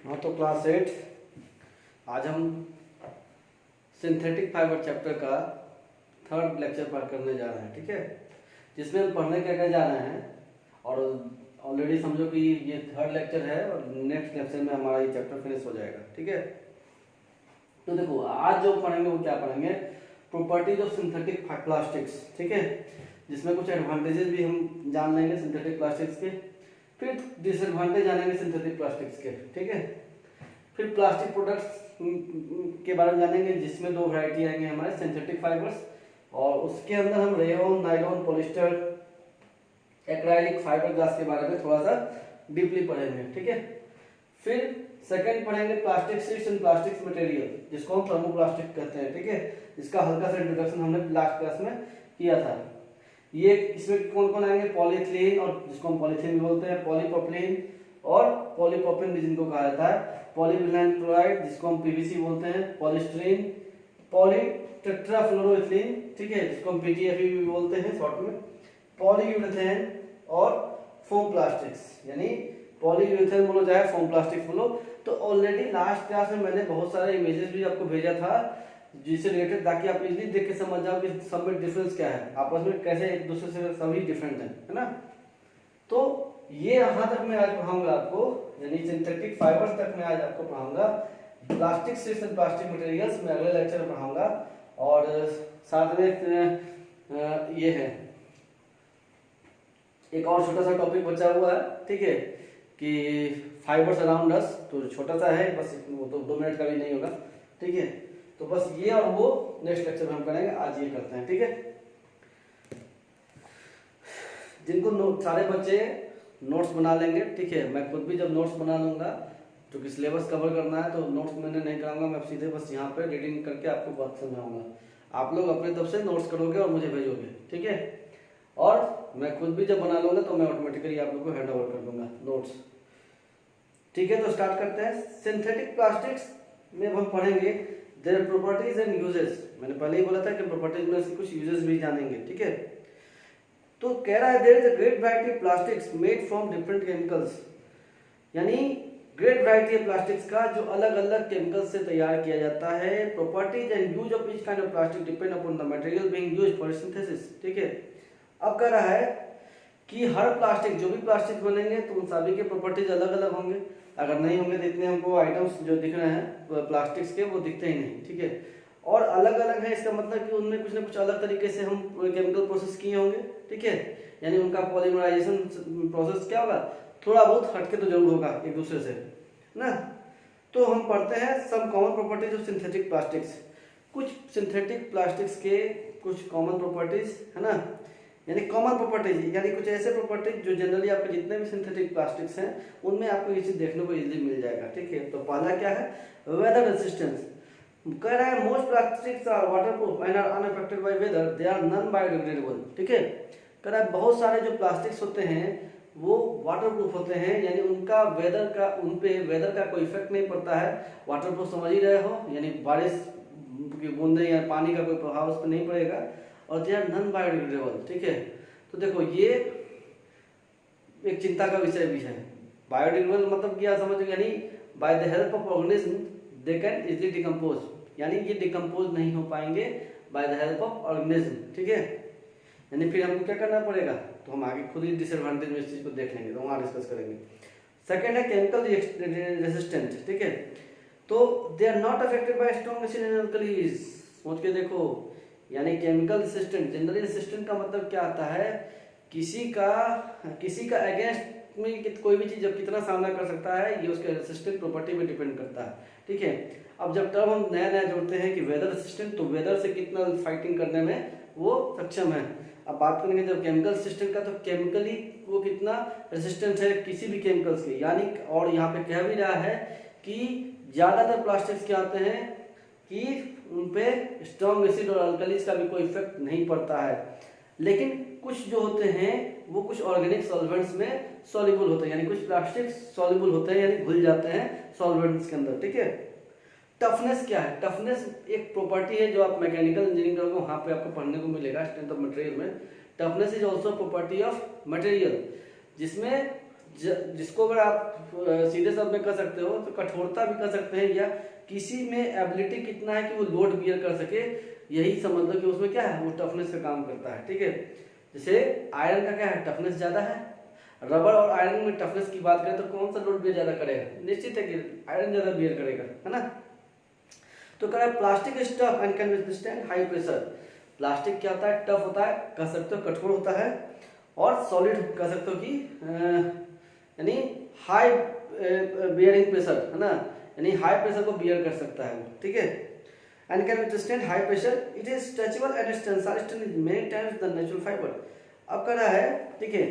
हाँ तो क्लास 8 आज हम सिंथेटिक फाइबर चैप्टर का थर्ड लेक्चर पढ़ करने जा रहे हैं, ठीक है। जिसमें हम पढ़ने क्या क्या जा रहे हैं और ऑलरेडी समझो कि ये थर्ड लेक्चर है और नेक्स्ट लेक्चर में हमारा ये चैप्टर फिनिश हो जाएगा, ठीक है। तो देखो आज जो पढ़ेंगे वो क्या पढ़ेंगे, प्रॉपर्टीज ऑफ सिंथेटिक प्लास्टिक्स, ठीक है। जिसमें कुछ एडवांटेजेस भी हम जान लेंगे सिंथेटिक प्लास्टिक्स के, फिर डिसएडवांटेज जानेंगे सिंथेटिक प्लास्टिक्स के, ठीक है। फिर प्लास्टिक प्रोडक्ट्स के बारे में जानेंगे जिसमें दो वैरायटी आएंगे हमारे सिंथेटिक फाइबर्स, और उसके अंदर हम rayon, nylon, polyester, acrylic fibre glass के बारे में थोड़ा सा डीपली पढ़ेंगे, ठीक है। फिर सेकंड पढ़ेंगे plastic sheets and plastic material, जिसको हम थर्मोप्लास्टिक कहते हैं, ठीक है। इसका हल्का सा इंट्रोडक्शन हमने लास्ट क्लास में किया था। ये इसमें कौन कौन आएंगे, पॉलीथिलीन, और जिसको हम पॉलीथीन भी बोलते हैं, पॉलीप्रोपिलीन और पॉलीप्रोपिन जिनको कहा जाता है, पॉलीविनाइल क्लोराइड जिसको हम पीवीसी बोलते हैं, पॉलीस्टीरीन, पॉलीटेट्राफ्लोरोइथीन, ठीक है, जिसको हम पीटीएफई भी बोलते हैं शॉर्ट में, पॉलीयूरेथेन और फोम प्लास्टिक्स, यानी पॉलीयूरेथेन बोलो चाहे फोम प्लास्टिक्स बोलो। तो ऑलरेडी लास्ट क्लास में मैंने बहुत सारे इमेजेस भी आपको भेजा था जिससे रिलेटेड, ताकि आप इजीली देख के समझ जाओ कि सब में डिफरेंस क्या है, आपस में कैसे एक दूसरे से सभी डिफरेंट है ना। तो ये यहाँ तक मैं आज पढ़ाऊंगा आपको, यानी सिंथेटिक फाइबर्स तक मैं आज आपको पढ़ाऊंगा। Plastic sheets and plastic materials मैं अगले लेक्चर में पढ़ाऊंगा। और साथ में ये है एक और छोटा सा टॉपिक बचा हुआ है, ठीक है, कि फाइबर्स अराउंड अस, तो छोटा सा है, बस वो तो 2 मिनट का भी नहीं होगा, ठीक है। तो बस ये और वो नेक्स्ट लेक्चर में हम करेंगे, आज ये करते हैं, ठीक है। जिनको सारे बच्चे नोट्स बना लेंगे, ठीक है, मैं खुद भी जब नोट्स बना लूंगा, क्योंकि सिलेबस कवर करना है तो नोट्स मैंने नहीं कराऊंगा, मैं सीधे बस यहाँ पे रीडिंग करके आपको बात समझाऊंगा। आप लोग अपने तरफ से नोट्स करोगे और मुझे भेजोगे, ठीक है। और मैं खुद भी जब बना लूंगा तो मैं ऑटोमेटिकली आप लोग को हैंड ओवर कर दूंगा नोट्स, ठीक है। तो स्टार्ट करते हैं। सिंथेटिक प्लास्टिक्स में हम पढ़ेंगे देयर प्रॉपर्टीज एंड यूजेस। मैंने पहले ही बोला था कि प्रॉपर्टीज में से कुछ यूजेस भी जानेंगे, ठीक है। तो कह रहा है there is a great variety of plastics made from different chemicals, यानी ग्रेट वैरायटी ऑफ प्लास्टिक्स का जो अलग अलग केमिकल्स से तैयार किया जाता है। Properties and use of each kind of plastic depend upon the material being used for synthesis, ठीक है। अब कह रहा है कि हर प्लास्टिक, जो भी प्लास्टिक बनेंगे तो उन सभी के प्रॉपर्टीज अलग अलग होंगे। अगर नहीं होंगे तो इतने हमको आइटम्स जो दिख रहे हैं प्लास्टिक्स के वो दिखते ही नहीं, ठीक है। और अलग अलग है इसका मतलब कि उनमें कुछ ना कुछ अलग तरीके से हम केमिकल प्रोसेस किए होंगे, ठीक है। यानी उनका पॉलीमराइजेशन प्रोसेस क्या होगा, थोड़ा बहुत हटके तो जरूर होगा एक दूसरे से ना। तो हम पढ़ते हैं some common properties of synthetic plastics. कुछ सिंथेटिक प्लास्टिक्स के कुछ कॉमन प्रॉपर्टीज है ना, यानी कॉमन प्रॉपर्टीज यानी कुछ ऐसे प्रॉपर्टीज जो जनरली आपके जितने भी सिंथेटिक प्लास्टिक्स हैं उनमें आपको ये चीज देखने को इजीली मिल जाएगा, ठीक है। तो पहला क्या है, वेदर रेजिस्टेंस। कह रहा है most plastics are waterproof and are unaffected by weather, they are non biodegradable, ठीक है। कह रहा है बहुत सारे जो प्लास्टिक्स होते हैं वो वाटरप्रूफ होते हैं, यानी उनका उन पे वेदर का कोई इफेक्ट नहीं पड़ता है। वाटरप्रूफ समझ ही रहे हो, यानी बारिश की बूंदे या पानी का कोई प्रभाव उस पर नहीं पड़ेगा, और दे आर नॉन बायोडिग्रेडेबल, ठीक है। तो देखो ये एक चिंता का विषय भी है। बायोडिग्रेडेबल मतलब क्या समझो, यानी by the help of organism they can easily decompose, यानी ये डिकम्पोज नहीं हो पाएंगे by the help of organism, ठीक है। यानी फिर हमको क्या करना पड़ेगा, तो हम आगे खुद ही डिसएडवांटेज में इस चीज को देख लेंगे, तो वहां डिस्कस करेंगे। सेकंड है केमिकल रेजिस्टेंट, ठीक है। तो they are not affected by strong acid and alkalies. सोच के देखो, यानी केमिकल रेजिस्टेंट, जनरली रेजिस्टेंट का मतलब क्या आता है, किसी का अगेंस्ट में कोई भी चीज जब कितना सामना कर सकता है ये उसके रेजिस्टेंट प्रॉपर्टी पे डिपेंड करता है, ठीक है। अब जब टर्म हम नया नया जोड़ते हैं कि वेदर रेजिस्टेंट, तो वेदर से कितना फाइटिंग करने में वो सक्षम है। अब बात करेंगे जब केमिकल रेजिस्टेंट का, तो केमिकली वो कितना रेजिस्टेंट है किसी भी केमिकल्स के, यानी और यहाँ पे कह भी रहा है कि ज्यादातर प्लास्टिक्स क्या आते हैं कि उनपे स्ट्रॉन्ग एसिड और अल्कलीज का भी कोई इफेक्ट नहीं पड़ता है। लेकिन कुछ जो होते हैं वो कुछ ऑर्गेनिक सॉल्वेंट्स में सॉल्युबल होते हैं, यानी कुछ प्लास्टिक सॉल्युबल होते हैं, यानी घुल जाते हैं सॉल्वेंट्स के अंदर, ठीक है। टफनेस क्या है, टफनेस एक प्रॉपर्टी है जो आप मैकेनिकल इंजीनियरिंग करोगे वहां पे आपको पढ़ने को मिलेगा स्ट्रेंथ ऑफ मटेरियल में। Toughness is also property of material, जिसमें जिसको अगर आप सीधे शब्द में कर सकते हो तो कठोरता भी कर सकते हैं, या किसी में एबिलिटी कितना है कि वो लोड बियर कर सके, यही समझ लो कि उसमें क्या है, वो टफनेस का काम करता है। ठीक है, जैसे आयरन का क्या है, टफनेस ज़्यादा है। रबर और आयरन में टफनेस की बात करें तो कौन सा लोड बियर ज़्यादा करेगा, निश्चित है कि आयरन ज़्यादा बियर करेगा, है ना। तो कह रहा है plastic is tough and can withstand high pressure. Plastic क्या होता है, टफ होता है, कह सकते हो कठोर होता है, और सॉलिड कह सकते हो कि यानी हाई बियरिंग प्रेशर, है ना, यानी हाई प्रेशर को बियर कर सकता है वो। ठीक है, and can withstand high pressure, it is stretchable and it's tensile strength is many times the natural fibre. अब कह रहा है, ठीक है,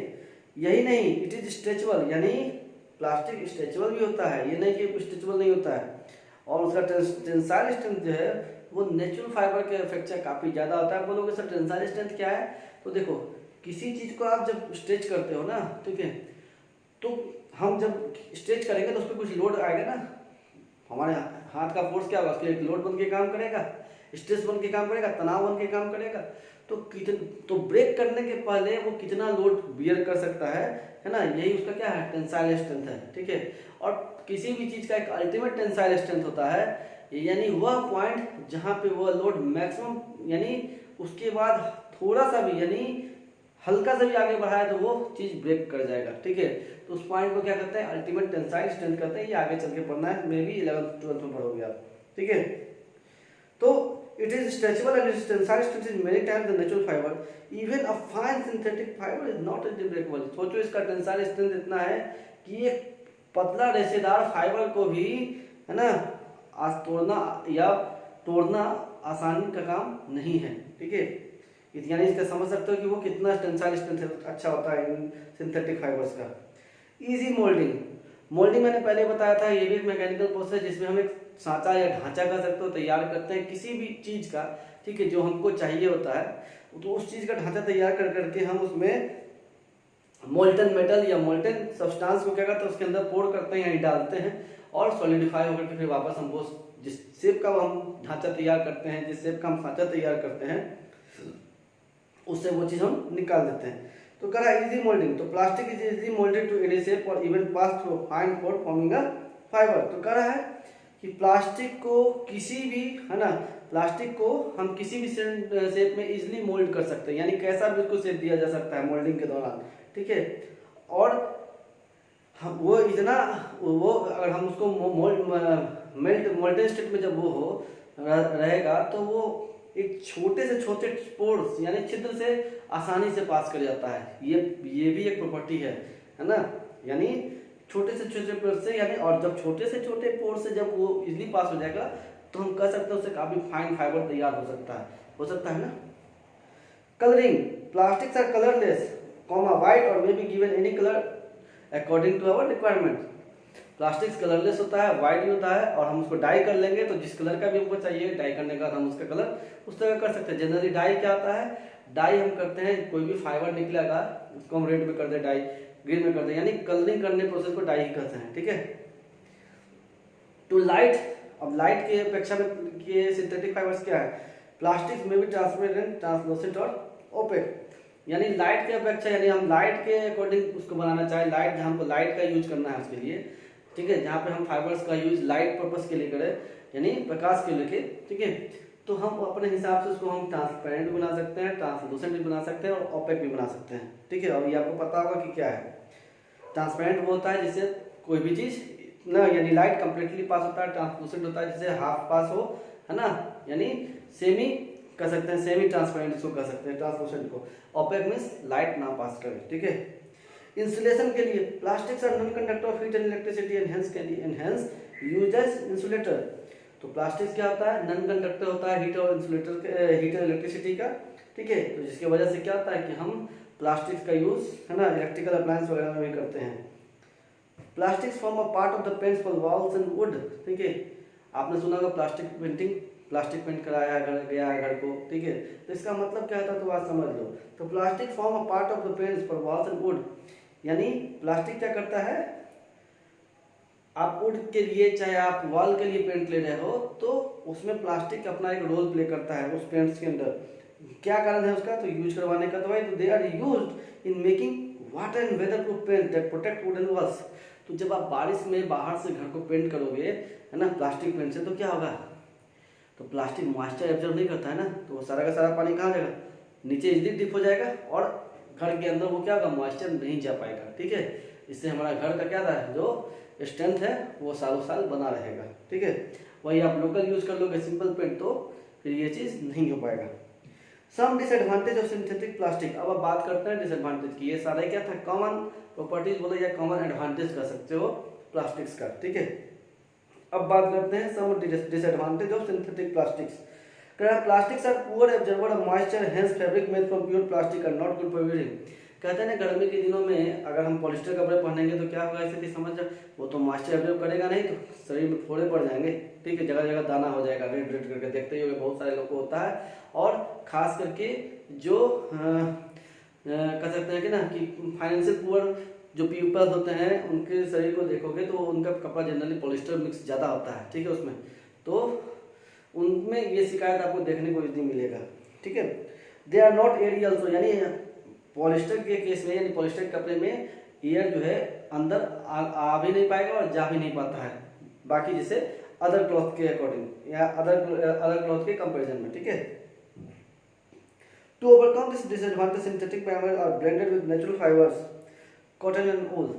यही नहीं, इट इज स्ट्रेचेबल, यानी प्लास्टिक स्ट्रेचेबल भी होता है, ये नहीं कि स्ट्रेचेबल नहीं होता है, और उसका टेंसाइल स्ट्रेंथ जो है वो नेचुरल फाइबर के अपेक्षा काफ़ी ज़्यादा होता है। बोलोगे सर टेंसाइल स्ट्रेंथ क्या है, तो देखो किसी चीज़ को आप जब स्ट्रेच करते हो ना, ठीक है, तो हम जब स्ट्रेच करेंगे तो उस पर कुछ लोड आएगा ना, हमारे हाथ का फोर्स क्या होगा, उसके एक लोड बन के काम करेगा, स्ट्रेस बन के काम करेगा, तनाव बन के काम करेगा। तो तो ब्रेक करने के पहले वो कितना लोड बियर कर सकता है ना, यही उसका क्या है, टेंसाइल स्ट्रेंथ है। ठीक है, और किसी भी चीज़ का एक अल्टीमेट टेंसाइल स्ट्रेंथ होता है, यानी वह पॉइंट जहाँ पे वह लोड मैक्सिमम, यानी उसके बाद थोड़ा सा भी, यानी हल्का सा भी आगे बढ़ाया तो वो चीज़ ब्रेक कर जाएगा। ठीक है, तो उस पॉइंट को क्या कहते हैं, अल्टीमेट टेंसाइल स्ट्रेंथ कहते हैं। ये आगे चल के पढ़ना है, मे भी 11th-12th में पढ़ोगे आप। ठीक है, तो it is stretchable and it's tensile strength is many times the natural fibre, even a fine synthetic fibre is not easily breakable. सोचो इसका टेंसाइल स्ट्रेंथ इतना है कि एक पतला रेशेदार फाइबर को भी, है ना, आज तोड़ना आसानी का काम नहीं है। ठीक है, यानी इसका समझ सकते हो कि वो कितना टेंसाइल स्ट्रेंथ अच्छा होता है इन सिंथेटिक फाइबर्स का। इजी मोल्डिंग, मोल्डिंग मैंने पहले बताया था, ये भी एक मैकेनिकल प्रोसेस है जिसमें हम एक सांचा या ढांचा कह सकते हो तैयार करते हैं किसी भी चीज़ का। ठीक है, जो हमको चाहिए होता है, तो उस चीज़ का ढांचा तैयार कर करके हम उसमें मोल्टन मेटल या मोल्टन सब्सटेंस को क्या करते हैं, उसके अंदर पोर करते हैं, यानी डालते हैं, और सॉलिडिफाई होकर के फिर वापस हम वो जिस शेप का हम ढांचा तैयार करते हैं, जिस शेप का हम सांचा तैयार करते हैं, उससे वो चीज़ हम निकाल देते हैं। तो कह रहा है इजी मोल्डिंग, तो plastic is easy moulded to any shape और even pass through fine pore forming a fibre. तो कह रहा है कि प्लास्टिक को किसी भी, है ना, प्लास्टिक को हम किसी भी शेप में इजीली मोल्ड कर सकते हैं, यानी कैसा भी उसको शेप दिया जा सकता है मोल्डिंग के दौरान। ठीक है, और हम वो इतना वो अगर हम उसको मोल्टेन स्टेट में जब वो हो रहेगा तो वो एक छोटे से छोटे पोर्स यानी छिद्र से आसानी से पास कर जाता है। ये भी एक प्रॉपर्टी है ना, यानी छोटे से छोटे पोर से, यानी और जब छोटे से छोटे पोर से जब वो इजीली पास हो जाएगा तो हम कह सकते हैं उससे काफी फाइन फाइबर तैयार हो सकता है ना। Colouring, plastics are colourless, white और may be given any colour according to our requirement. Plastics colourless होता है, वाइट भी होता है, और हम उसको डाई कर लेंगे तो जिस कलर का भी हमको चाहिए, डाई करने का हम उसका कलर उस तरह कर सकते हैं। जनरली डाई क्या होता है, डाई हम करते हैं, कोई भी फाइबर निकलेगा उसको हम रेड में कर दे, डाई ग्रीन में कर दे, यानी कलरिंग करने प्रोसेस को डाई ही कहते हैं। ठीक है, टू लाइट, अब लाइट के अपेक्षा में ये सिंथेटिक फाइबर्स क्या है, प्लास्टिक में भी ट्रांसपेरेंट, ट्रांसलूसेंट और ओपेक, यानी लाइट के अपेक्षा, यानी हम लाइट के अकॉर्डिंग उसको बनाना चाहे, लाइट जहाँ हमको लाइट का यूज करना है उसके लिए, ठीक है, जहाँ पे हम फाइबर्स का यूज लाइट पर्पस के लिए करें, यानी प्रकाश के लिए, ठीक है, तो हम अपने हिसाब से उसको हम ट्रांसपेरेंट भी बना सकते हैं, ट्रांसलूसेंट भी बना सकते हैं, और ओपेक भी बना सकते हैं। ठीक है, और ये आपको पता होगा कि क्या है। ट्रांसपेरेंट वो होता है जिससे कोई भी चीज़ ना, यानी लाइट कंप्लीटली पास होता है, ट्रांसलूसेंट होता है जिससे हाफ पास हो, है ना, यानी सेमी कर सकते हैं, सेमी ट्रांसपेरेंट इसको कह सकते हैं ट्रांसलूसेंट को। ओपेक मींस लाइट ना पास करे। ठीक है, इंसुलेशन के लिए plastics are non conductor of heat and electricity and hence can be enhance used as insulator. तो प्लास्टिक्स क्या होता है, नॉन कंडक्टर होता है हीट और इंसुलेटर, हीट और इलेक्ट्रिसिटी का। ठीक है, तो जिसकी वजह से क्या होता है कि हम प्लास्टिक्स का यूज, है ना, इलेक्ट्रिकल अप्लायंस वगैरह में भी करते हैं। Plastics form a part of the paints for walls and would. ठीक है, आपने सुना होगा प्लास्टिक पेंटिंग, प्लास्टिक पेंट कराया घर गया है घर को। ठीक है, तो इसका मतलब क्या था, तो बात समझ लो। तो plastic form a part of the paints for walls and would, यानी प्लास्टिक क्या करता है, आप वुड के लिए चाहे आप वॉल के लिए पेंट ले रहे हो तो उसमें प्लास्टिक अपना एक रोल प्ले करता है उस पेंट्स के अंदर। क्या कारण है उसका, तो यूज करवाने का, तो भाई they are used in making water and weather proof paint that protect wooden walls. तो जब आप बारिश में बाहर से घर को पेंट करोगे है ना प्लास्टिक पेंट से, तो क्या होगा, तो प्लास्टिक मॉइस्चर एब्जॉर्ब नहीं करता है ना, तो वो सारा का सारा पानी कहाँ जाएगा, नीचे इजीली डिप हो जाएगा और घर के अंदर वो क्या होगा, मॉइस्चर नहीं जा पाएगा। ठीक है, इससे हमारा घर का क्या था, जो स्ट्रेंथ है वो सालों साल बना रहेगा। ठीक है, वही आप लोकल यूज कर लोगे सिंपल पेंट, तो फिर ये चीज़ नहीं हो पाएगा। सम डिसएडवांटेज ऑफ सिंथेटिक प्लास्टिक। अब आप बात करते हैं डिसएडवांटेज की। ये सारे क्या था, कॉमन प्रॉपर्टीज बोले या कॉमन एडवांटेज कर सकते हो प्लास्टिक्स का। ठीक है, अब बात करते हैं some disadvantage of synthetic plastics. Plastics are poor absorber of moisture, hence fabric made from pure plastic are not good for using. कहते हैं ना गर्मी के दिनों में अगर हम पॉलिस्टर कपड़े पहनेंगे तो क्या होगा, स्थिति समझ जाओ, वो तो मॉइस्चर एब्जॉर्ब करेगा नहीं, तो शरीर में फोड़े पड़ जाएंगे। ठीक है, जगह जगह दाना हो जाएगा, रेड रेड करके, देखते ही होंगे बहुत सारे लोगों को होता है। और खास करके जो कह सकते हैं कि ना कि फाइनेंशियल पुअर जो पीपल होते हैं उनके शरीर को देखोगे तो उनका कपड़ा जनरली पॉलिस्टर मिक्स ज़्यादा होता है। ठीक है, उसमें तो उनमें ये शिकायत आपको देखने को नहीं मिलेगा। ठीक है, they are not air also, यानी पॉलिस्टर के केस में, यानी पॉलिस्टर के कपड़े में एयर जो है अंदर आ भी नहीं पाएगा और जा भी नहीं पाता है, बाकी जैसे अदर क्लॉथ के अकॉर्डिंग या अदर क्लॉथ के कंपैरिजन में। ठीक है, to overcome this disadvantage synthetic fibre are blended with natural fibres cotton and wool.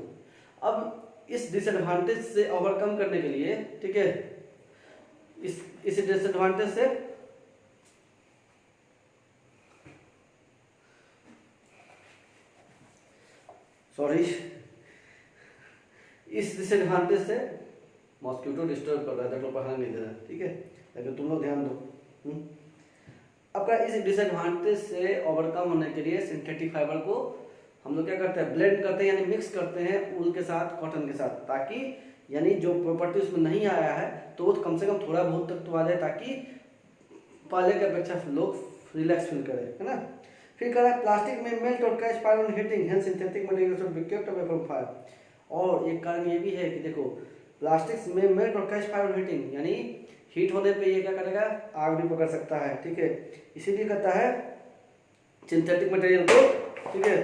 अब इस डिसएडवांटेज से ओवरकम करने के लिए, ठीक है, इस डिसएडवांटेज से इस डिसएडवांटेज से मॉस्किटो डिस्टर्ब कर रहा है, देखो पढ़ाने नहीं दे रहा है। ठीक है, लेकिन तुम लोग ध्यान दो। आपका इस डिसएडवांटेज से ओवरकम होने के लिए सिंथेटिक फाइबर को हम लोग क्या करते हैं, ब्लेंड करते हैं, यानी मिक्स करते हैं वूल के साथ, कॉटन के साथ, ताकि यानी जो प्रॉपर्टी उसमें नहीं आया है तो वो कम से कम थोड़ा बहुत तक तो आ जाए, ताकि पहले की अपेक्षा लोग रिलैक्स फील करें, है ना। फिर कह रहा है प्लास्टिक में मेल्ट और catch fire on heating, hence synthetic material should be kept away from fire. और एक कारण ये भी है कि देखो प्लास्टिक्स में मेल्ट और कैच फायर ऑन हीटिंग, यानी हीट होने पे ये क्या करेगा, आग भी पकड़ सकता है। ठीक है, इसीलिए कहता है सिंथेटिक मटेरियल को, ठीक है,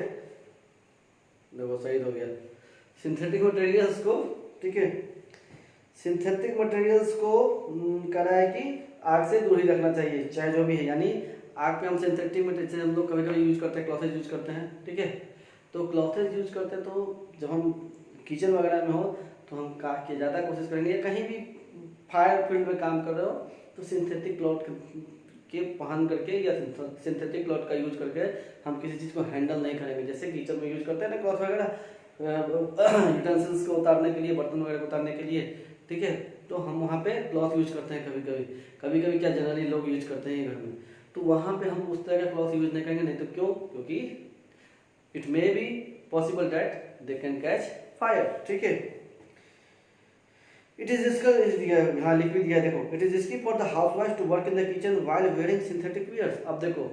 देखो सही हो गया, सिंथेटिक मटेरियल्स को, ठीक है, सिंथेटिक मटेरियल्स को कह रहा है कि आग से दूर ही रखना चाहिए, चाहे जो भी है। यानी आग पे हम सिंथेटिक मटेरियल हम लोग कभी कभी यूज करते हैं, क्लॉथेज यूज करते हैं। ठीक है, तो क्लॉथेज यूज करते हैं तो जब हम किचन वगैरह में हो तो हम ज़्यादा कोशिश करेंगे, कहीं भी फायर फील्ड में काम कर रहे हो तो सिंथेटिक क्लॉथ के पहन करके या सिंथेटिक क्लॉथ का यूज करके हम किसी चीज़ को हैंडल नहीं करेंगे। जैसे किचन में यूज करते हैं ना क्लॉथ वगैरह, यूटेंसिल्स को उतारने के लिए, बर्तन वगैरह को उतारने के लिए। ठीक है, तो हम वहाँ पे क्लॉथ यूज करते हैं कभी कभी क्या जनरली लोग यूज करते हैं घर में, तो वहाँ पे हम उस तरह का क्लॉथ यूज नहीं करेंगे। नहीं तो क्यों, क्योंकि it may be possible that they can catch fire. ठीक है, इट इज हाँ लिख भी दिया, देखो it is risky for the housewife to work in the kitchen while wearing synthetic wears. अब देखो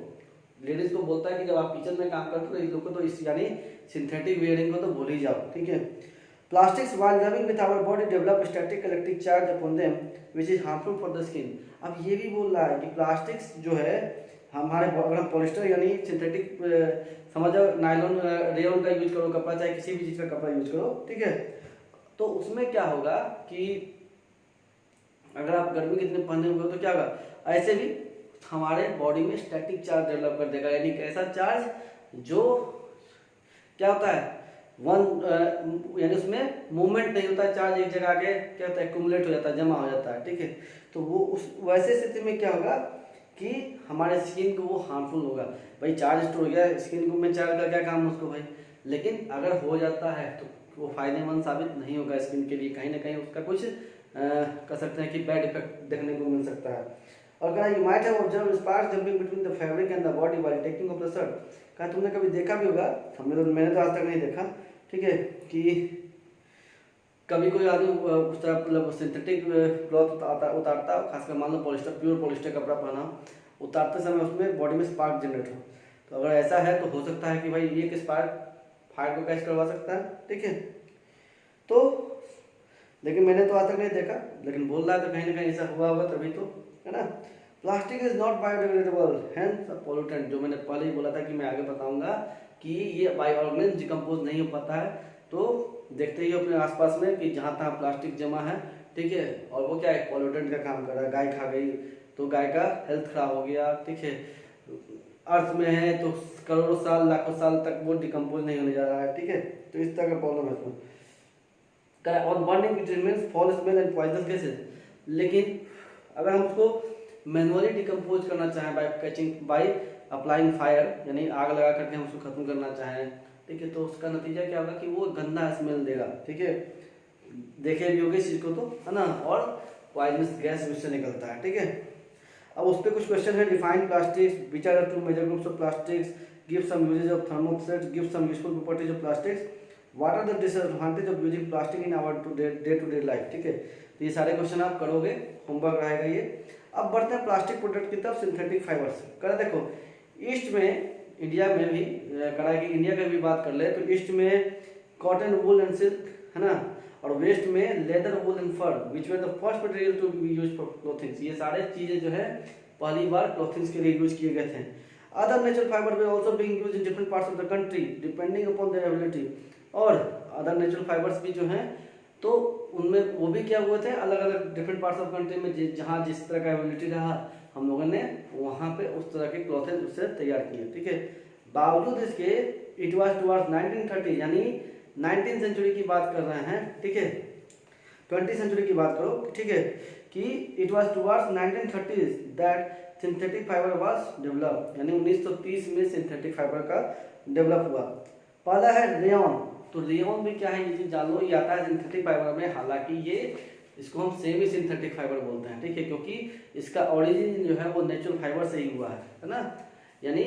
लेडीज को बोलता है कि जब आप किचन में काम करते हो तो इन लोग को तो इस यानी सिंथेटिक वियरिंग को तो भूल ही जाओ। ठीक है, plastics while rubbing with our body develop static electric charge upon them which is harmful for the skin. अब ये भी बोल रहा है कि प्लास्टिक्स जो है हमारे, अगर हम पॉलिस्टर यानी सिंथेटिक समझ जाओ, नायलॉन रेयन का यूज करो कपड़ा, चाहे किसी भी चीज़ का कपड़ा यूज करो, ठीक है, तो उसमें क्या होगा कि अगर आप गर्मी के दिन पहने हुए हो तो क्या होगा, ऐसे भी हमारे बॉडी में स्टैटिक चार्ज डेवलप कर देगा। यानी ऐसा चार्ज जो क्या होता है, यानी उसमें मूवमेंट नहीं होता है, चार्ज एक जगह आके क्या होता है, एक्यूमुलेट हो जाता है, जमा हो जाता है। ठीक है, तो वो उस वैसे स्थिति में क्या होगा कि हमारे स्किन को वो हार्मफुल होगा। भाई चार्ज स्टोर हो गया, स्किन को में चार्ज का क्या काम है उसको भाई, लेकिन अगर हो जाता है तो वो फायदेमंद साबित नहीं होगा स्किन के लिए, कहीं ना कहीं उसका कुछ कह सकते हैं कि बैड इफेक्ट देखने को मिल सकता है। और कहा you might have observed sparks jumping between the fabric and the body while taking of the shirt. कहा तुमने कभी देखा भी होगा, मैंने तो आज तक नहीं देखा, ठीक है, कि कभी कोई आदमी उस तरह मतलब सिंथेटिक क्लॉथ उतारता, खासकर मान लो पॉलिस्टर, प्योर पॉलिस्टर कपड़ा पहना, उतारते समय उसमें बॉडी में स्पार्क जनरेट हो, तो अगर ऐसा है तो हो सकता है कि भाई ये कि स्पार्क फायर को कैच करवा सकता है। ठीक है, तो लेकिन मैंने तो आज तक नहीं देखा, लेकिन बोल रहा है तो कहीं ना कहीं ऐसा हुआ होगा तभी तो, है ना। Plastic is not biodegradable, hence a pollutant, जो मैंने पहले ही बोला था कि मैं आगे बताऊंगा कि ये बाई ऑर्गेनिज्म डिकम्पोज नहीं हो पाता है। तो देखते ही अपने आसपास में कि जहाँ तहाँ प्लास्टिक जमा है, ठीक है, और वो क्या है, पॉल्यूटेंट का काम कर रहा है। गाय खा गई तो गाय का हेल्थ खराब हो गया, ठीक है। अर्थ में है तो करोड़ों साल लाखों साल तक वो डिकम्पोज नहीं होने जा रहा है, ठीक है। तो इस तरह का प्रॉब्लम है इसमें। और burning it remains foul smell and poison gases. लेकिन अगर हम उसको मैनुअली डिकम्पोज करना चाहें by catching by applying fire, यानी आग लगा करके हम उसको खत्म करना चाहें, ठीक है, तो उसका नतीजा क्या होगा कि वो गंदा स्मेल देगा, ठीक है। देखे भी होगे इस चीज को तो, है ना, और पॉइजनस गैस उससे निकलता है, ठीक है। अब उस पर कुछ क्वेश्चन है। Define plastics, which are the two major groups of plastics, give some usages of thermosets, give some useful properties of plastics, what are the disadvantage of using plastic in our day to day life, ठीक है। तो ये सारे question आप करोगे, homework रहेगा ये। अब बढ़ते हैं प्लास्टिक प्रोडक्ट की तरफ, सिंथेटिक फाइबर्स। कर देखो, ईस्ट में, इंडिया में भी, कड़ा की इंडिया की भी बात कर ले तो ईस्ट में कॉटन, वूल एंड सिल्क, है ना, और वेस्ट में leather, wool and fur, which were the first material to be used for clothings. ये सारे चीजें जो है पहली बार क्लोथिंग्स के लिए यूज किए गए थे। Other natural fibre way also being used in different parts of the country depending upon their availability. और अदर नेचुरल फाइबर्स भी जो हैं तो उनमें वो भी क्या हुए थे, अलग अलग डिफरेंट पार्ट्स ऑफ कंट्री में जहाँ जिस तरह का अवेलेबिलिटी रहा, हम लोगों ने वहाँ पे उस तरह के क्लॉथेज उससे तैयार किए, ठीक है। बावजूद इसके इट वाज टुवर्ड्स 1930, यानी 19th सेंचुरी की बात कर रहे हैं, ठीक है, 20th सेंचुरी की बात करो, ठीक है, कि it was towards 1930s that synthetic fibre was develop, यानी 1930 में सिंथेटिक फाइबर का डेवलप हुआ। पहला है रेयन। तो रेयन भी क्या है, ये चीज जान लो, ये आता है सिंथेटिक फाइबर में। हालांकि ये इसको हम सेमी सिंथेटिक फाइबर बोलते हैं, ठीक है, क्योंकि इसका ओरिजिन जो है वो नेचुरल फाइबर से ही हुआ है ना। यानी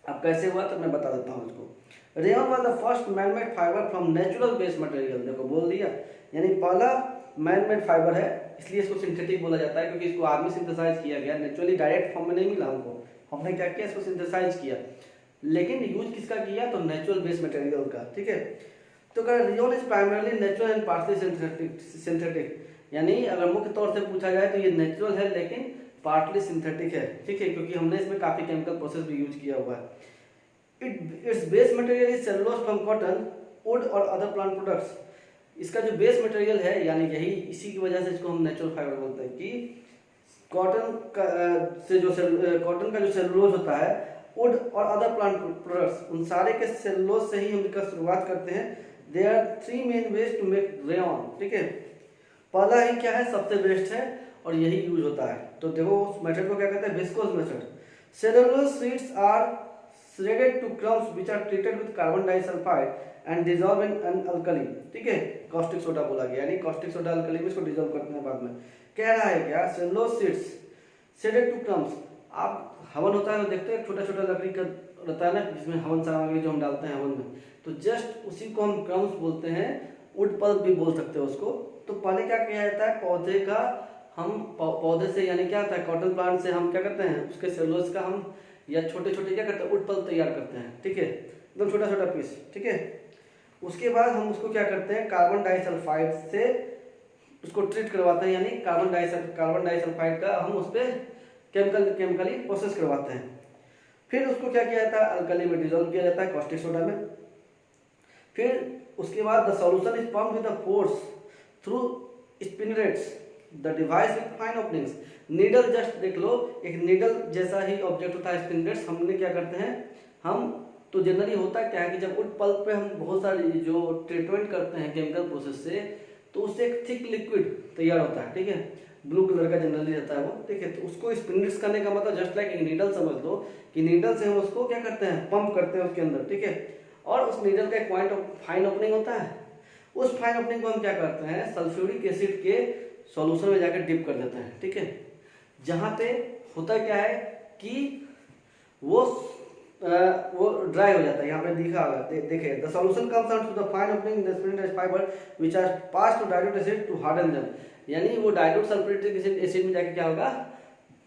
अब कैसे हुआ तो मैं बता देता हूँ इसको। Rayon was the first man-made fibre from natural base material. देखो बोल दिया, यानी पहला मैन-मेड फाइबर है, इसलिए इसको सिंथेटिक बोला जाता है, क्योंकि इसको आदमी सिंथेसाइज किया गया, नेचुरली डायरेक्ट फॉर्म में नहीं मिला हमको। हमने क्या किया, इसको सिंथेसाइज किया, लेकिन यूज किसका किया, तो नेचुरल बेस मटेरियल का, ठीक है। तो rayon is primarily natural and partly synthetic, यानी अगर मुख्य तौर से पूछा जाए तो ये नेचुरल है लेकिन पार्टली सिंथेटिक है, ठीक है, क्योंकि हमने इसमें काफी केमिकल प्रोसेस भी यूज किया हुआ है। It's base material is cellulose from cotton, would और अदर प्लांट प्रोडक्ट्स। इसका जो बेस मटेरियल है, यानी यही इसी की वजह से इसको हम नेचुरल फाइबर बोलते हैं, कि कॉटन का कॉटन का जो सेलुलोज होता है, वुड और अदर प्लांट प्रोडक्ट्स, उन सारे के सेलुलोज से ही हम इसका शुरुआत करते हैं। There are 3 main ways to make rayon, ठीक है। पहला ही क्या है, सबसे बेस्ट है और यही यूज होता है। तो देखो उस मेथड को क्या कहते हैं, viscose method. Cellulose sheets are shredded to crumbs which are treated with carbon disulfide and dissolve in an alkali, ठीक है, caustic soda बोला गया, यानी caustic soda alkali में इसको डिसॉल्व करते हैं बाद में। कह रहा है क्या, cellulose sheets shredded to crumbs। आप हवन होता है देखते हैं, छोटा छोटा लकड़ी का रहता है ना, जिसमें हवन सामग्री जो हम डालते हैं हवन में, तो जस्ट उसी को हम क्रम्स बोलते हैं, वुड पल्प भी बोल सकते हो उसको। तो पहले क्या किया जाता है, पौधे का हम पौधे से, यानी क्या होता है, कॉटन प्लांट से हम क्या करते हैं, उसके सेलुलोज का हम या छोटे छोटे क्या करते हैं, वुड पल्प तैयार करते हैं, ठीक है, एकदम छोटा छोटा पीस, ठीक है। उसके बाद हम उसको क्या करते हैं, कार्बन डाइसल्फाइड से उसको ट्रीट करवाते हैं, यानी कार्बन डाइसल्फाइड का हम उस पर केमिकली प्रोसेस करवाते हैं। फिर उसको क्या किया जाता है, अल्कली में डिसॉल्व किया जाता है, कॉस्टिक सोडा में। फिर उसके बाद the solution is pumped with the force through spinnerets the device with fine openings. Needle, just देख लो, एक नीडल जैसा ही ऑब्जेक्ट होता है स्पिनरेट्स। हमने क्या करते हैं, हम तो जनरली होता क्या है कि जब वुड पल्प पे हम बहुत सारी जो ट्रीटमेंट करते हैं केमिकल प्रोसेस से, तो उससे एक थिक लिक्विड तैयार होता है, ठीक है, ब्लू कलर का जनरली रहता है वो, ठीक है। तो उसको स्पिनरेट्स करने का मतलब जस्ट लाइक एक नीडल समझ लो, कि नीडल से हम उसको क्या करते हैं, पंप करते हैं उसके अंदर, ठीक है। और उस नीडल का एक पॉइंट ऑफ फाइन ओपनिंग होता है, उस फाइन ओपनिंग को हम क्या करते हैं, सल्फ्यूरिक एसिड के सॉल्यूशन में जाकर डिप कर देते हैं, ठीक है। जहाँ पे होता क्या है कि वो ड्राई हो जाता है, यहाँ पे दिखा होगा, देखिए, the solution comes out to the fine opening in the spinneret fibre which are pass to dilute acid to harden them. यानी वो डाइल्यूट सल्फ्यूरिक एसिड में जाके क्या होगा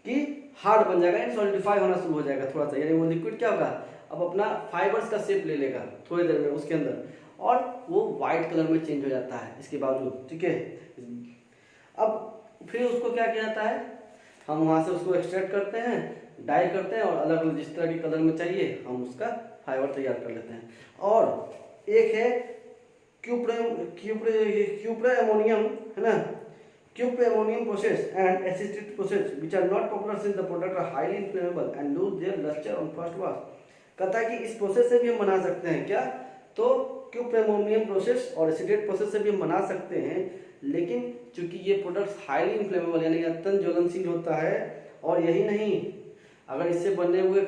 कि हार्ड बन जाएगा, यानी सॉलिडिफाई होना शुरू हो जाएगा थोड़ा सा, यानी वो लिक्विड क्या होगा, अब अपना फाइबर्स का शेप ले लेगा थोड़ी देर में उसके अंदर, और वो व्हाइट कलर में चेंज हो जाता है इसके बावजूद, ठीक है। अब फिर उसको क्या किया जाता है, हम वहां से उसको एक्सट्रैक्ट करते हैं, डाई करते हैं, और अलग अलग जिस तरह के कलर में चाहिए हम उसका फाइबर तैयार कर लेते हैं। और एक है क्यूप्रे अमोनियम, है ना, cuprammonium process and acetate process which are not popular since the product are highly inflammable and lose their lustre on first wash. कहता है कि इस प्रोसेस से भी हम बना सकते हैं क्या, तो क्यूप्रे अमोनियम प्रोसेस और एसिटेट प्रोसेस से भी हम बना सकते हैं, लेकिन चूंकि ये प्रोडक्ट्स हाईली इन्फ्लेमेबल यानी अत्यंत ज्वलनशील होता है, और यही नहीं, अगर इससे बने हुए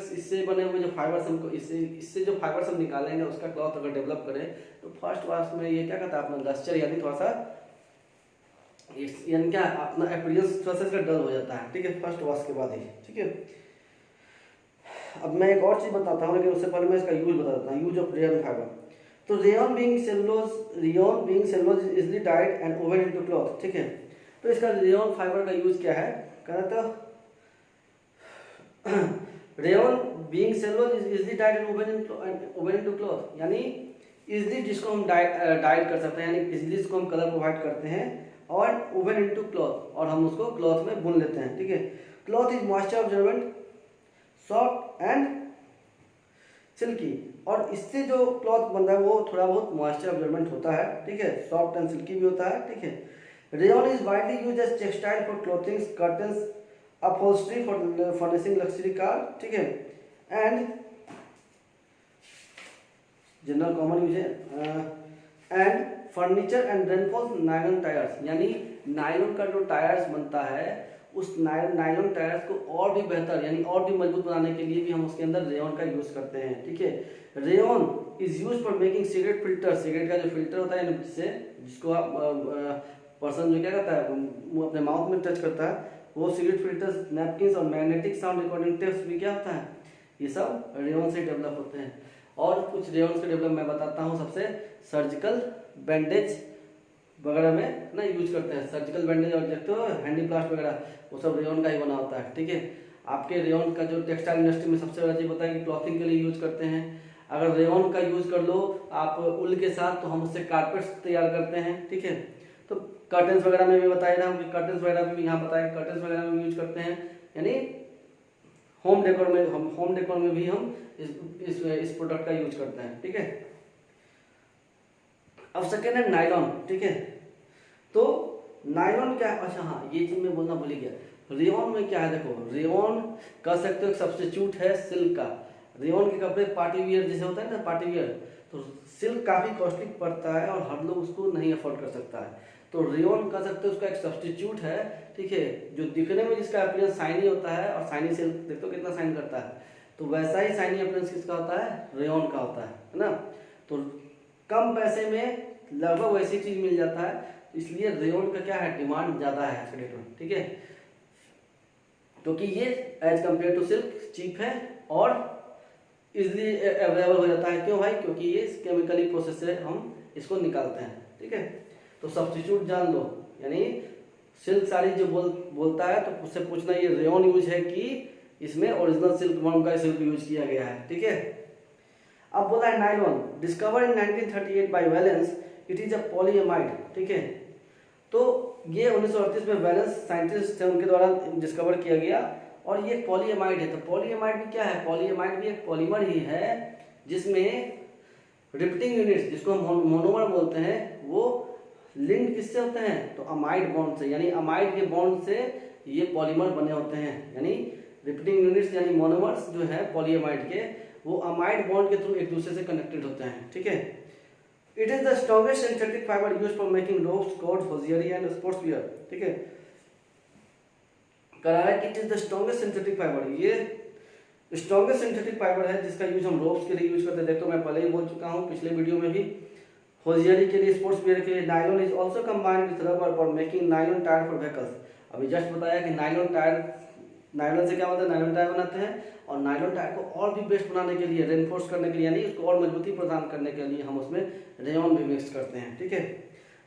जो फाइबर्स हमको इससे जो फाइबर्स हम निकालेंगे उसका क्लॉथ अगर डेवलप करें तो फर्स्ट वॉश में ये क्या कहता है अपना लस्टर यानी थोड़ा सा यानी क्या अपना अपीयरेंस थोड़ा सा इसका डल हो जाता है, ठीक है, फर्स्ट वॉश के बाद ही, ठीक है। अब मैं एक और चीज बताता हूँ, लेकिन उससे पहले मैं इसका यूज बता देता हूँ, यूज ऑफ रेयन फाइबर। तो rayon being cellulose easily died and oven into cloth, ठीक है। तो इसका रेयन फाइबर का यूज क्या है, कहते हैं rayon being cellulose is easily died and oven into cloth, यानी इजली जिसको हम डाइड कर सकते हैं, यानी इजली इसको हम कलर प्रोवाइड करते हैं, और ओवन इनटू क्लॉथ, और हम उसको क्लॉथ में बुन लेते हैं, ठीक है। Cloth is moisture observant, soft and silkie, और इससे जो क्लॉथ बनता है वो थोड़ा बहुत मॉइस्चर ऑब्जर्वेंट होता है, ठीक है, सॉफ्ट एंड सिल्की भी होता है, ठीक है। Rayon is widely used as textile for clothings, curtains, upholstery for furnishing luxury car, ठीक है, एंड जनरल कॉमन यूज है, and furniture and reinforce nylon tyres, यानी नायलॉन का जो टायर्स बनता है उस नायलॉन टायर्स को और भी बेहतर यानी और भी मजबूत बनाने के लिए भी हम उसके अंदर रेयन का यूज करते हैं, ठीक है। Rayon is use for making cigarette filter, cigarette का जो फिल्टर होता है जिसको आप पर्सन जो क्या करता है वो अपने माउथ में टच करता है, वो सिगरेट फिल्टर्स, नैपकिन और मैग्नेटिक साउंड रिकॉर्डिंग टेप्स भी क्या होता है, ये सब रेयन से डेवलप होते हैं। और कुछ रेयन के डेवलप मैं बताता हूँ, सबसे सर्जिकल बैंडेज वगैरह में ना यूज करते हैं, सर्जिकल बैंडेज और देखते हो हैंडी प्लास्ट वगैरह वो सब रेयन का ही बना होता है, ठीक है। आपके रेयन का जो टेक्सटाइल इंडस्ट्री में सबसे बड़ा चीज होता है कि क्लॉथिंग के लिए यूज करते हैं। अगर रेयन का यूज कर लो आप उल के साथ तो हम उससे कारपेट्स तैयार करते हैं, ठीक है। तो कर्टन्स वगैरह में भी बताया ना, कर्टन्स वगैरह में भी यहाँ बताया कर्टन्स वगैरह में यूज करते हैं, यानी होम डेकोर में भी हम इस प्रोडक्ट का यूज करते हैं, ठीक है। अब सेकेंड है नायलॉन, ठीक है। तो नायलॉन क्या है, अच्छा हाँ ये चीज मैं बोलना भूल गया, रेयन में क्या है, देखो रेयन कह सकते हो सब्स्टिट्यूट है सिल्क का। रेयन के कपड़े पार्टी वियर जैसे होता है ना पार्टी वियर, तो सिल्क काफी कॉस्टली पड़ता है और हर लोग उसको नहीं अफोर्ड कर सकता है, तो रेयन कह सकते हो उसका एक सब्स्टिट्यूट है, ठीक है, जो दिखने में जिसका अपीयरेंस शाइनी होता है, और शाइनी सिल्क देखो कितना शाइन करता है, तो वैसा ही शाइनी अपीयरेंस किसका होता है, रेयन का होता है ना। तो कम पैसे में लगभग वैसी चीज मिल जाता है, इसलिए रेयन का क्या है डिमांड ज्यादा है आज के डेट में, ठीक है, क्योंकि ये as compare to silk cheap है और इजिली अवेलेबल हो जाता है। क्यों भाई, क्योंकि ये केमिकली प्रोसेस से हम इसको निकालते हैं, ठीक है। तो सब्स्टिट्यूट जान लो, यानी सिल्क साड़ी जो बोलता है तो उससे पूछना ये रेयन यूज है कि इसमें ओरिजिनल सिल्क वर्म का सिल्क यूज किया गया है, ठीक है। अब बोला है nylon discover in 1938 by Valence, it is a polyamide, ठीक है। तो ये 1938 में वैलेंस साइंटिस्ट थे उनके द्वारा डिस्कवर किया गया, और ये पॉलीएमाइड है। तो पॉलीएमाइड भी क्या है, पॉलीएमाइड भी एक पॉलीमर ही है जिसमें रिपीटिंग यूनिट्स जिसको हम मोनोमर बोलते हैं वो लिंक्ड किससे होते हैं, तो अमाइड बॉन्ड से, यानी अमाइड के बॉन्ड से ये पॉलीमर बने होते हैं, यानी रिपीटिंग यूनिट्स यानी मोनोमर्स जो है पॉलीएमाइड के वो अमाइड बॉन्ड के थ्रू एक दूसरे से कनेक्टेड होते हैं, ठीक है। It is the strongest synthetic fibre used for making ropes, quotes, hosiery and sports wear, ठीक है। कह रहा है कि it is the strongest synthetic fibre, ये स्ट्रॉन्गेस्ट सिंथेटिक फाइबर है जिसका यूज हम रोब्स के लिए यूज करते हैं। देखो मैं पहले ही बोल चुका हूँ पिछले वीडियो में भी, होजियरी के लिए, स्पोर्ट्स वियर के लिए। Nylon is also combined with rubber for making nylon tyre for vehicles. अभी जस्ट बताया कि नायलॉन टायर, नायलॉन से क्या होता है, नायलॉन टायर बनाते हैं, और नायलॉन टायर को और भी बेस्ट बनाने के लिए, रेनफोर्स करने के लिए, यानी उसको और मजबूती प्रदान करने के लिए हम उसमें रेयन भी मिक्स करते हैं, ठीक है।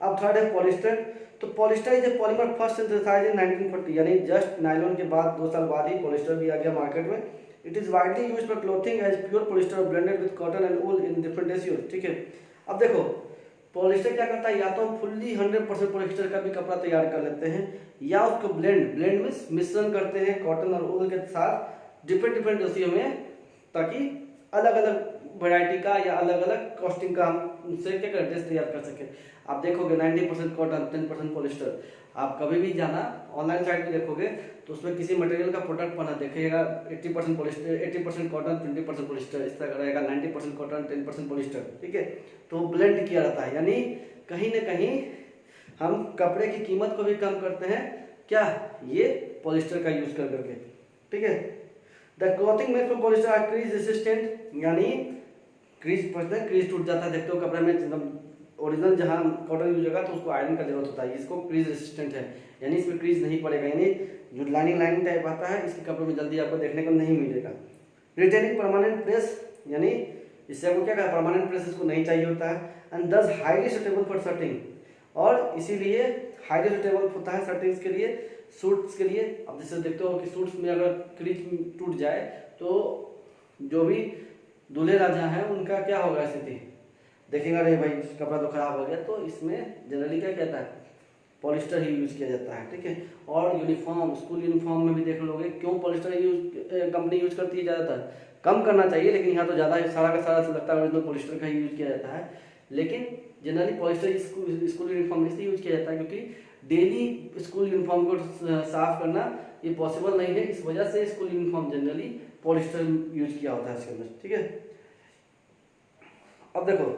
अब थर्ड है पॉलिस्टर। तो polyester is a polymer first synthesised in 1940, यानी जस्ट नायलॉन के बाद 2 साल बाद ही पॉलिस्टर भी आ गया मार्केट में। It is widely used for clothing as pure polyester blended with cotton and wool in different ratios, ठीक है। अब देखो पॉलिस्टर क्या करता है, या तो हम फुल्ली 100% पॉलिस्टर का भी कपड़ा तैयार कर लेते हैं, या उसको ब्लेंड में मिश्रण करते हैं कॉटन और वूल के साथ डिफरेंट रेशियो में, ताकि अलग अलग वैरायटी का या अलग अलग कॉस्टिंग का हम उनसे क्या कर ड्रेस तैयार कर सके। आप देखोगे 90% कॉटन 10% पॉलिस्टर। आप कभी भी जाना ऑनलाइन साइट पे देखोगे तो उसमें किसी मटेरियल का प्रोडक्ट बना देखिएगा 80% पॉलिस्टर 80% कॉटन 20% पॉलिस्टर इस तरह का रहेगा, 90% कॉटन 10% पॉलिस्टर, ठीक है। तो ब्लेंड किया जाता है, यानी कहीं ना कहीं हम कपड़े की कीमत को भी कम करते हैं, क्या, ये पॉलिस्टर का यूज कर करके, ठीक है। The clothing made from polyester are crease resistant, यानी क्रीज पड़ता है, क्रीज टूट जाता है, देखते हो कपड़े में एकदम ओरिजिनल जहाँ कॉटन यूज होगा तो उसको आयरन का जरूरत होता है, इसको क्रीज रेसिस्टेंट है, यानी इसमें क्रीज नहीं पड़ेगा, यानी जो लाइनिंग टाइप आता है इसके कपड़े में जल्दी आपको देखने को नहीं मिलेगा। रिटेनिंग परमानेंट प्रेस, यानी इससे आपको क्या कहा, परमानेंट प्रेस इसको नहीं चाहिए होता है। एंड दस हाईली सुटेबल फॉर शर्टिंग, और इसीलिए हाईली सुटेबल होता है शर्टिंग्स के लिए, सूट्स के लिए। अब जैसे देखते हो कि सूट्स में अगर क्रीज टूट जाए तो जो भी दूल्हे राजा हैं उनका क्या होगा स्थिति, देखेंगे अरे भाई कपड़ा तो खराब हो गया, तो इसमें जनरली क्या कहता है, पॉलिस्टर ही यूज किया जाता है, ठीक है। और यूनिफॉर्म, स्कूल यूनिफॉर्म में भी देख लोगे क्यों पॉलिस्टर यूज कंपनी यूज करती है ज़्यादातर, कम करना चाहिए लेकिन यहाँ तो ज़्यादा सारा का सारा लगता है ओरिजिनल पॉलिस्टर का ही यूज किया जाता है। लेकिन जनरली पॉलिस्टर स्कूल यूनिफॉर्म इसलिए यूज किया जाता है क्योंकि डेली स्कूल यूनिफॉर्म को साफ करना ये पॉसिबल नहीं है, इस वजह से school uniform generally polyester use किया होता है इसके अंदर, ठीक है। अब देखो,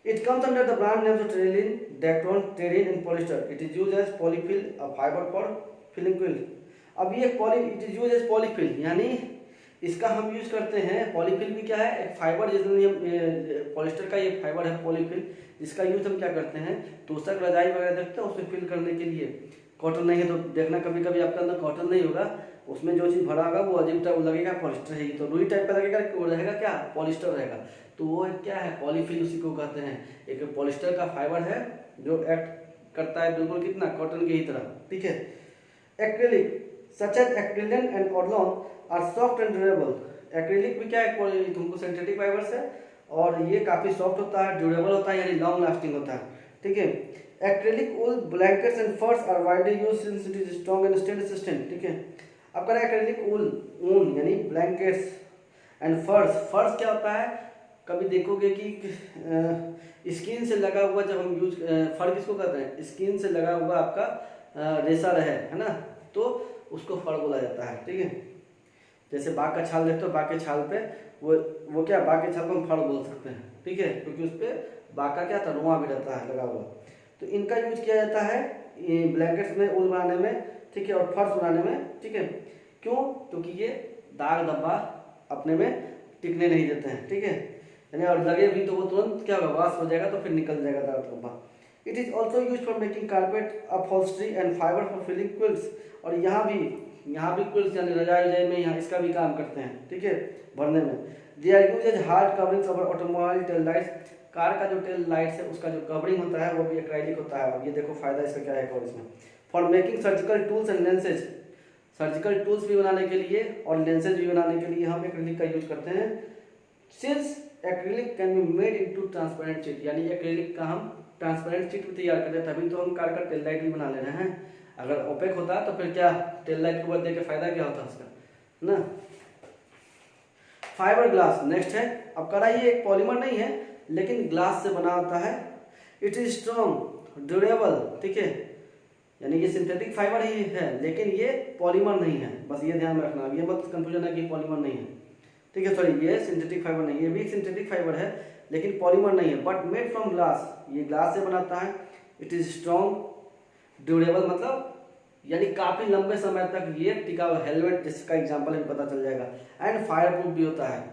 it comes under the brand names of Terylene, Dacron, Terylene and polyester. It is used as polyfill, a fiber for filling quilt. अब ये it is used as polyfill, यानी इसका हम यूज करते हैं, पॉलीफिल भी क्या है, एक फाइबर, जैसे पॉलिस्टर का ये फाइबर है पॉलीफिल, जिसका यूज हम क्या करते हैं, तोशक रजाई वगैरह देखते हैं उसमें फिल करने के लिए। कॉटन नहीं है तो देखना कभी कभी आपके अंदर कॉटन नहीं होगा, उसमें जो चीज़ भरा होगा वो अजीब टाइप लगेगा, पॉलिस्टर है, तो रुई टाइप का लगेगा, वो रहेगा क्या, पॉलिस्टर रहेगा, तो वो क्या है, पॉलीफिल उसी को कहते हैं। एक पॉलिस्टर का फाइबर है जो एक्ट करता है बिल्कुल कितना, कॉटन की ही तरह, ठीक है। Acrylic such as Acrilan and Orlon are soft and durable. Acrylic भी क्या है, तुमको सिंथेटिक फाइबर्स है और ये काफी सॉफ्ट होता है, ड्यूरेबल होता है, यानी लॉन्ग लास्टिंग होता है, ठीक है। Acrylic wool blankets and furs are widely used since it is strong and state resistant, ठीक है। अब करें एक्रिलिक वूल, ऊन यानी ब्लैंकेट्स एंड फर्स, फर्स क्या होता है, कभी देखोगे कि स्किन से लगा हुआ, जब हम यूज फर किसको कहते हैं, स्किन से लगा हुआ आपका रेशा रहे, है ना, तो उसको फर बोला जाता है, ठीक है। जैसे बाघ का छाल देखते हो, बाघ के छाल पे वो क्या, बाघ के छाल को हम फर बोल सकते हैं, ठीक है, क्योंकि उस पर बाघ का क्या था, रुआ भी रहता है लगा हुआ। तो इनका यूज किया जाता है ब्लैंकेट्स में, ऊन बनाने में, ठीक है, और फर्श बनाने में, ठीक है। क्यों, क्योंकि ये दाग धब्बा अपने में टिकने नहीं देते हैं, ठीक है, यानी और लगे भी तो वो तुरंत क्या होगा, वाश हो जाएगा तो फिर निकल जाएगा दाग धब्बा। It is also use for making carpet, upholstery and fibre for filling quilts, और यहाँ भी क्विल्ट्स यानी रजाई में यहाँ इसका भी काम करते हैं, ठीक है, भरने में। They are use as hard coverings over automobile tail lights, car का जो टेल लाइट्स है उसका जो कवरिंग होता है वो भी एक्राइलिक होता है। और ये देखो फायदा इसका क्या है और इसमें, for making surgical tools and lenses, surgical tools भी बनाने के लिए और लेंसेज भी बनाने के लिए हम एक्रिलिक का यूज करते हैं। Since acrylic can be made into transparent sheet, यानी एक्रिलिक का हम ट्रांसपेरेंट शीट भी तैयार करते हैं, तभी तो हम कार का टेल लाइट भी बना ले रहे हैं। अगर ओपेक होता तो फिर क्या, टेल लाइट को बदलने का फायदा क्या होता उसका ना। फाइबर ग्लास नेक्स्ट है। अब कड़ा ये एक पॉलीमर नहीं है लेकिन ग्लास से बना होता है। इट इज स्ट्रॉन्ग ड्यूरेबल, ठीक है, यानी ये सिंथेटिक फाइबर ही है लेकिन ये पॉलीमर नहीं है, बस ये ध्यान में रखना, ये मत कंफ्यूजन है कि पॉलीमर नहीं है, ठीक है, सॉरी ये सिंथेटिक फाइबर नहीं है, ये भी एक सिंथेटिक फाइबर है लेकिन पॉलीमर नहीं है, बट मेड फ्रॉम ग्लास, ये ग्लास से बनाता है। इट इज स्ट्रॉन्ग ड्यूरेबल मतलब यानी काफी लंबे समय तक ये टिका हुआ, हेलमेट जिसका एग्जांपल है पता चल जाएगा, एंड फायर प्रूफ भी होता है।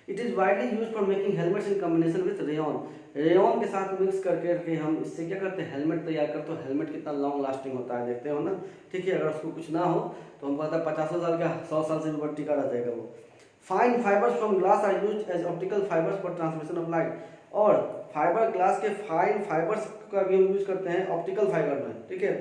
It is widely use for making helmets in combination with rayon, rayon के साथ मिक्स करके हम इससे क्या करते हैं, हेलमेट तैयार करते हैं। हेलमेट कितना लॉन्ग लास्टिंग होता है देखते हो ना, ठीक है, अगर उसको कुछ ना हो तो हमको पता है 50 साल का 100 साल से भी बड़ा टिका रह जाएगा वो। Fine fibres from glass are used as optical fibres for transmission of light, और फाइबर ग्लास के फाइन फाइबर्स का भी हम यूज करते हैं ऑप्टिकल फाइबर में, ठीक है,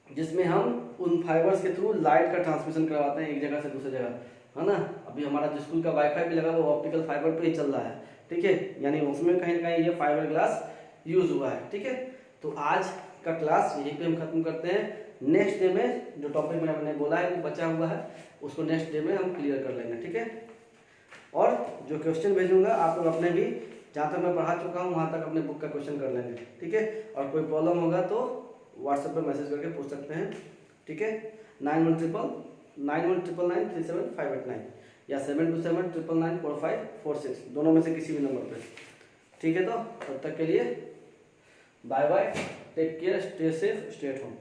जिसमें हम उन फाइबर्स के थ्रू लाइट का ट्रांसमिशन करवाते हैं एक जगह से दूसरी जगह, है ना। अभी हमारा जो स्कूल का वाईफाई भी लगा वो ऑप्टिकल फाइबर पे ही चल रहा है, ठीक है, यानी उसमें कहीं ना कहीं ये फाइबर ग्लास यूज हुआ है, ठीक है। तो आज का क्लास यहीं पे हम खत्म करते हैं। नेक्स्ट डे में जो टॉपिक मैंने बोला है वो बचा हुआ है उसको नेक्स्ट डे में हम क्लियर कर लेंगे, ठीक है। और जो क्वेश्चन भेजूंगा आप लोग अपने भी, जहाँ तक मैं पढ़ा चुका हूँ वहाँ तक अपने बुक का क्वेश्चन कर लेंगे, ठीक है। और कोई प्रॉब्लम होगा तो व्हाट्सएप पर मैसेज करके पूछ सकते हैं, ठीक है। 9199993758 या 7279994546 दोनों में से किसी भी नंबर पे, ठीक है। तो तब तक के लिए bye bye, take care, stay safe, stay at home.